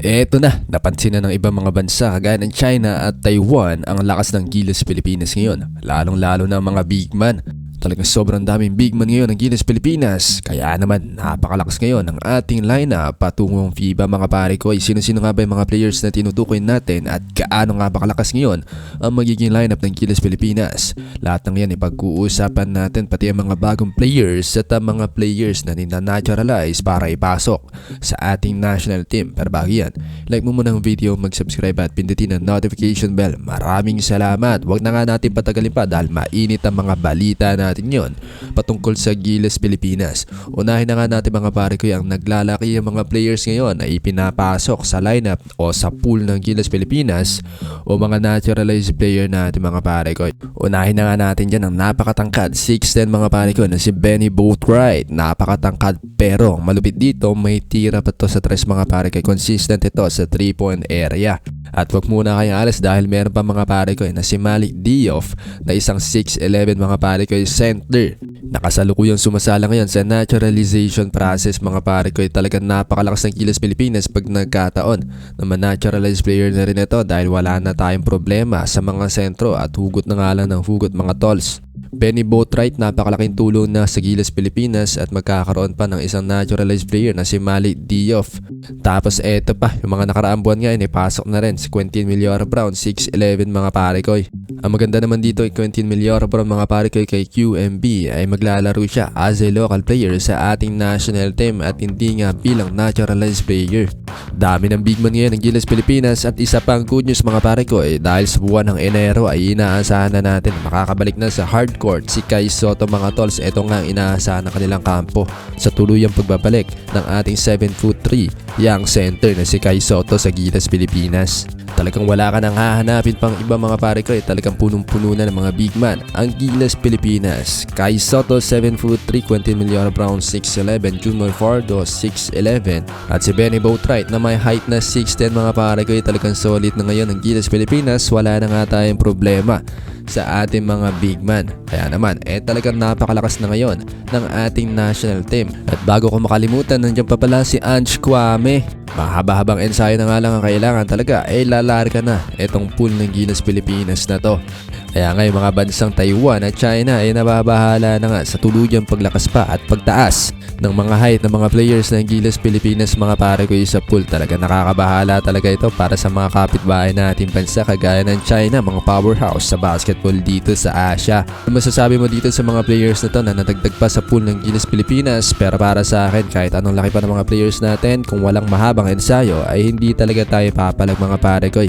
Eto na, napansin na ng ibang mga bansa kagaya ng China at Taiwan ang lakas ng Gilas Pilipinas ngayon, lalong-lalo na ang mga big man. Talagang sobrang daming big man ngayon ng Gilas Pilipinas, kaya naman napakalakas ngayon ng ating lineup patungong FIBA mga pare ko. Ay sino-sino nga ba yung mga players na tinutukoy natin at gaano nga ba kalakas ngayon ang magiging lineup ng Gilas Pilipinas? Lahat ng yan ipag-uusapan natin, pati ang mga bagong players at ang mga players na nina-naturalize para ipasok sa ating national team. Pero bago yan, like mo muna ang video, mag-subscribe at pindutin ang notification bell. Maraming salamat. Huwag na nga natin patagalin pa dahil mainit ang mga balita natin yon patungkol sa Gilas Pilipinas. Unahin na nga natin mga pare ko ang naglalaki ang mga players ngayon na ipinapasok sa lineup o sa pool ng Gilas Pilipinas o mga naturalized player natin mga pare ko. Unahin na nga natin dyan ang napakatangkad 6'10" mga pare ko na si Benny Boatwright. Napakatangkad pero malupit dito, may tira pa to sa tres mga pare ko. Consistent ito sa 3-point area. At wag muna kayong alas dahil meron pa mga pare ko na si Malik Diouf na isang 6'11" mga pare ko center. Nakasalukuyang sumasala ngayon sa naturalization process mga pare ko. Talagang napakalakas ng Gilas Pilipinas pag nagkataon na naturalized player na rin ito dahil wala na tayong problema sa mga sentro at hugot na nga lang ng hugot mga tolls. Benny Boatwright, napakalaking tulong na sa Gilas Pilipinas at magkakaroon pa ng isang naturalized player na si Malik Diouf. Tapos eto pa, yung mga nakaraang buwan nga pasok na rin si Quentin Millora-Brown, 6'11" mga pare ko. Ang maganda naman dito ay Quentin Millora-Brown mga pare ko kay QMB ay maglalaro siya as a local player sa ating national team at hindi nga bilang naturalized player. Dami ng big man ngayon ng Gilas Pilipinas at isa pang good news mga pare ko dahil sa buwan ng Enero ay inaasahan na natin makakabalik na sa hardcourt si Kai Sotto mga tolls. Ito nga ang inaasahan ng kanilang kampo sa tuluyang pagbabalik ng ating 7'3" young center na si Kai Sotto sa Gilas Pilipinas. Talagang wala ka nang hahanapin pang iba mga pare ko talagang punong-puno na ng mga big man ang Gilas Pilipinas. Kai Sotto 7'3", Quentin Millora-Brown 6'11", Junior Fardo 6'11", at si Benny Boatwright na may height na 6'10" mga pare ko talagang solid na ngayon ang Gilas Pilipinas. Wala na nga tayong problema sa ating mga big man. Kaya naman, talagang napakalakas na ngayon ng ating national team. At bago ko makalimutan, nandiyan pa pala si Ange Kwame. Mahaba-habang ensayo na nga lang ang kailangan talaga, lalarga na itong pool ng Gilas Pilipinas na to. Kaya ngayon mga bansang Taiwan at China ay nababahala na nga sa tuluyang paglakas pa at pagtaas ng mga height ng mga players ng Gilas Pilipinas mga pare ko sa pool. Talaga nakakabahala talaga ito para sa mga kapitbahay nating bansa kagaya ng China, mga powerhouse sa basketball dito sa Asia. Ano masasabi mo dito sa mga players na to na nadagdag pa sa pool ng Gilas Pilipinas? Pero para sa akin, kahit anong laki pa ng mga players natin, kung walang mahabang ensayo ay hindi talaga tayo papalag mga pare ko.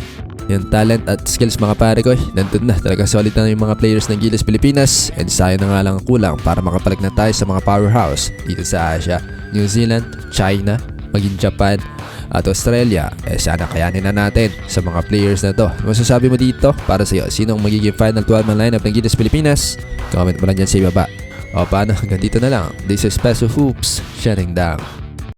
Yung talent at skills mga pare ko, nandun na. Talaga solid na yung mga players ng Gilas Pilipinas. Ensayo na nga lang ang kulang para makapalag na tayo sa mga powerhouse dito sa Asia, New Zealand, China, maging Japan at Australia. Sana kayanin na natin sa mga players na to. Masasabi mo dito para sa iyo, sino ang magiging final 12-man lineup ng Gilas Pilipinas? Comment mo lang dyan sa ibaba. O paano, hanggang dito na lang. This is Peso Hoops, shutting down.